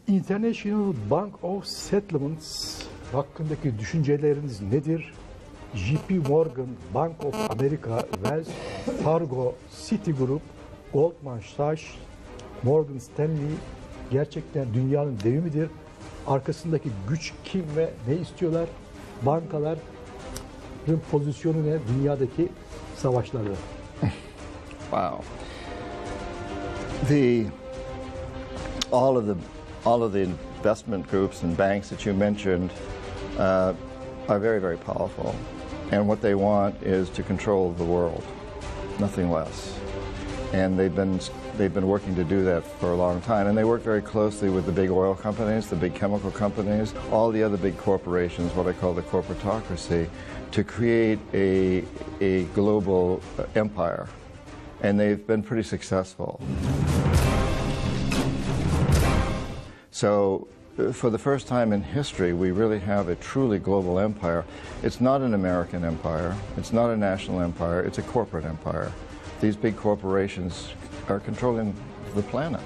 International Bank of Settlements hakkındaki düşünceleriniz nedir? JP Morgan, Bank of America, Wells Fargo, Citigroup, Goldman Sachs, Morgan Stanley gerçekten dünyanın devi midir? Arkasındaki güç kim ve ne istiyorlar? Bankaların pozisyonu ne dünyadaki savaşlarda? Wow. All of the investment groups and banks that you mentioned are very, very powerful. And what they want is to control the world, nothing less. And they've been working to do that for a long time. And they work very closely with the big oil companies, the big chemical companies, all the other big corporations, what I call the corporatocracy, to create a global empire. And they've been pretty successful. So for the first time in history, we really have a truly global empire. It's not an American empire. It's not a national empire. It's a corporate empire. These big corporations are controlling the planet,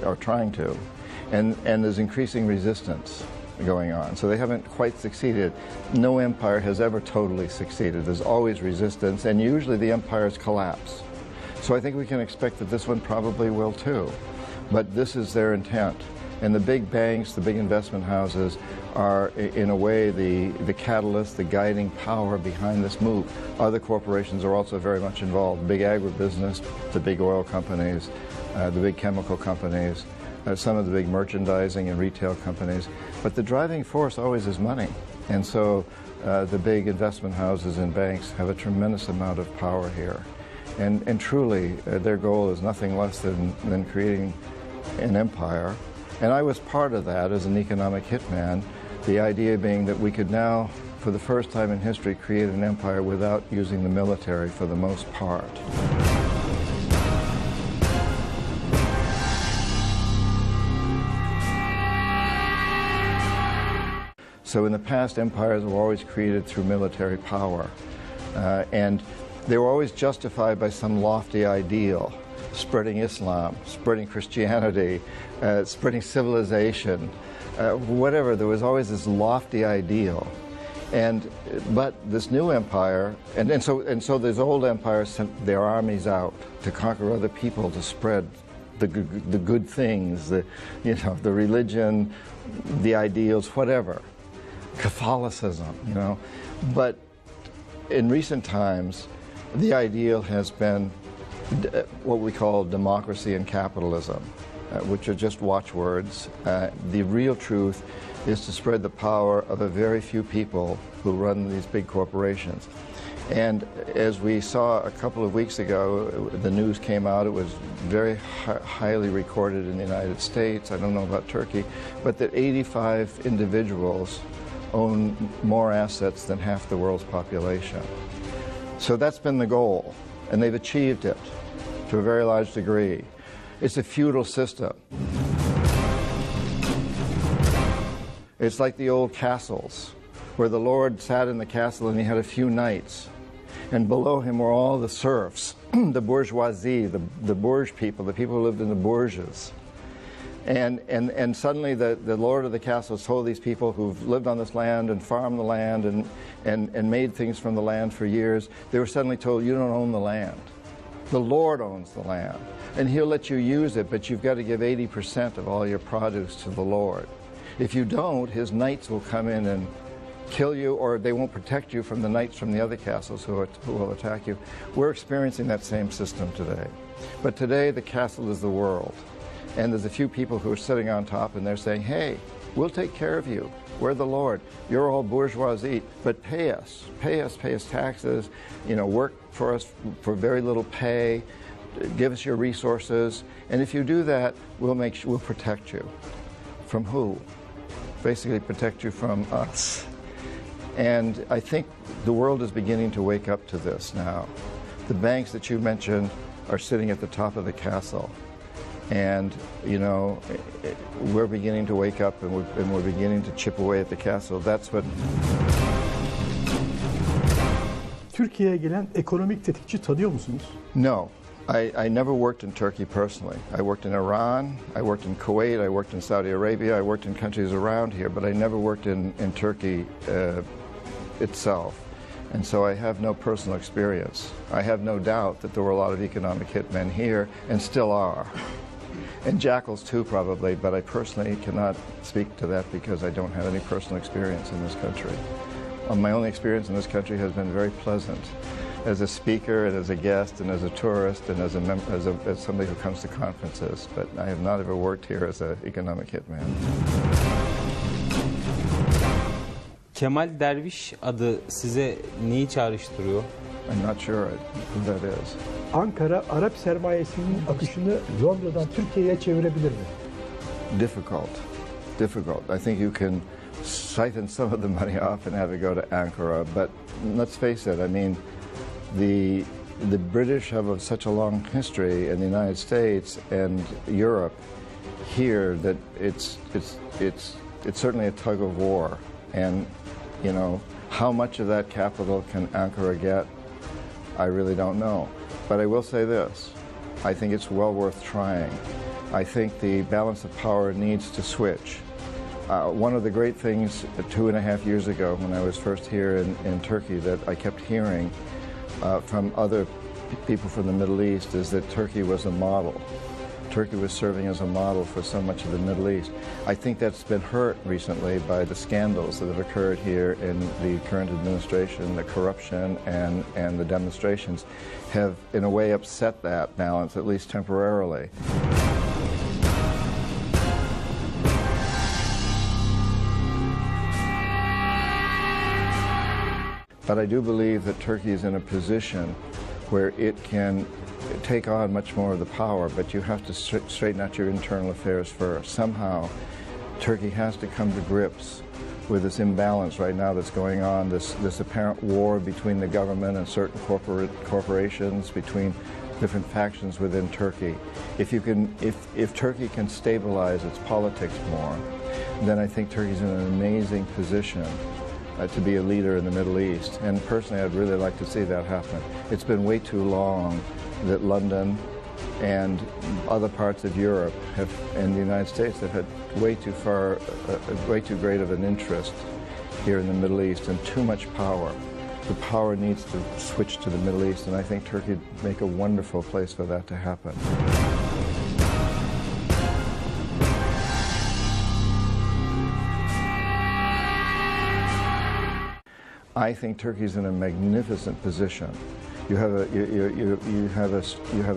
are trying to. And there's increasing resistance going on. So they haven't quite succeeded. No empire has ever totally succeeded. There's always resistance, and usually the empires collapse. So I think we can expect that this one probably will too. But this is their intent. And the big banks, the big investment houses are, in a way, the catalyst, the guiding power behind this move. Other corporations are also very much involved. Big agribusiness, the big oil companies, the big chemical companies, some of the big merchandising and retail companies. But the driving force always is money. And so the big investment houses and banks have a tremendous amount of power here. And truly, their goal is nothing less than creating an empire. And I was part of that as an economic hitman, the idea being that we could now, for the first time in history, create an empire without using the military for the most part. So in the past, empires were always created through military power. And they were always justified by some lofty ideal. Spreading Islam, spreading Christianity, spreading civilization, whatever. There was always this lofty ideal, but this new empire, and so these old empires sent their armies out to conquer other people, to spread the good things, the religion, the ideals, whatever, Catholicism, But in recent times, the ideal has been what we call democracy and capitalism, which are just watchwords. The real truth is to spread the power of a very few people who run these big corporations. And as we saw a couple of weeks ago, the news came out, it was very highly recorded in the United States, I don't know about Turkey, but that 85 individuals own more assets than half the world's population. So that's been the goal, and they've achieved it to a very large degree. It's a feudal system. It's like the old castles, where the lord sat in the castle and he had a few knights, and below him were all the serfs, the bourgeoisie, the bourge people, the people who lived in the bourges. And suddenly the lord of the castle told these people who've lived on this land and farmed the land and made things from the land for years, they were suddenly told, you don't own the land. The Lord owns the land, and He'll let you use it, but you've got to give 80% of all your produce to the Lord. If you don't, His knights will come in and kill you, or they won't protect you from the knights from the other castles who will attack you. We're experiencing that same system today. But today, the castle is the world, and there's a few people who are sitting on top, and they're saying, hey, we'll take care of you. We're the Lord. You're all bourgeoisie, but pay us taxes, work for us for very little pay, give us your resources, and if you do that, we'll protect you. From who? Basically protect you from us. And I think the world is beginning to wake up to this now. The banks that you mentioned are sitting at the top of the castle. And, we're beginning to wake up and we're beginning to chip away at the castle. That's what... Türkiye'ye gelen ekonomik tetikçi tanıyor musunuz? No. I never worked in Turkey personally. I worked in Iran, I worked in Kuwait, I worked in Saudi Arabia, I worked in countries around here, but I never worked in Turkey itself. And so I have no personal experience. I have no doubt that there were a lot of economic hitmen here, and still are. And jackals too, probably, but I personally cannot speak to that because I don't have any personal experience in this country. My only experience in this country has been very pleasant. As a speaker and as a guest and as a tourist and as somebody who comes to conferences, but I have not ever worked here as an economic hitman. Kemal Derviş adı size neyi çağrıştırıyor? I'm not sure who that is. Ankara, Arap sermayesinin akışını Londra'dan Türkiye'ye çevirebilir mi? Difficult. I think you can siphon some of the money off and have it go to Ankara, but let's face it, I mean, the British have such a long history in the United States and Europe here that it's certainly a tug of war. And, you know, how much of that capital can Ankara get? I really don't know. But I will say this, I think it's well worth trying. I think the balance of power needs to switch. One of the great things 2.5 years ago when I was first here in Turkey that I kept hearing from other people from the Middle East is that Turkey was a model. Turkey was serving as a model for so much of the Middle East. I think that's been hurt recently by the scandals that have occurred here in the current administration. The corruption and the demonstrations have in a way upset that balance, at least temporarily. But I do believe that Turkey is in a position where it can take on much more of the power, but you have to straighten out your internal affairs first. Somehow, Turkey has to come to grips with this imbalance right now that's going on, this apparent war between the government and certain corporations, between different factions within Turkey. If Turkey can stabilize its politics more, then I think Turkey's in an amazing position to be a leader in the Middle East. And personally, I'd really like to see that happen. It's been way too long that London and other parts of Europe and the United States have had way too great of an interest here in the Middle East and too much power. The power needs to switch to the Middle East, and I think Turkey would make a wonderful place for that to happen. I think Turkey's in a magnificent position. You have an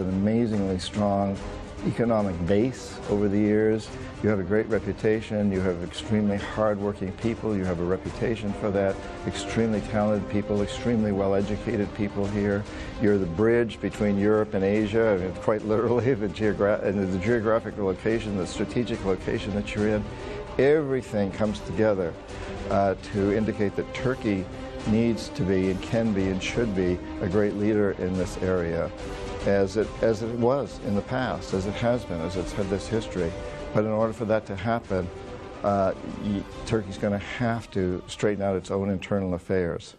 amazingly strong economic base over the years. You have a great reputation. You have extremely hard-working people. You have a reputation for that. Extremely talented people, extremely well-educated people here. You're the bridge between Europe and Asia. I mean, quite literally, the geographic location, the strategic location that you're in. Everything comes together to indicate that Turkey needs to be and can be and should be a great leader in this area as it was in the past, as it has been, as it's had this history. But in order for that to happen, Turkey's going to have to straighten out its own internal affairs.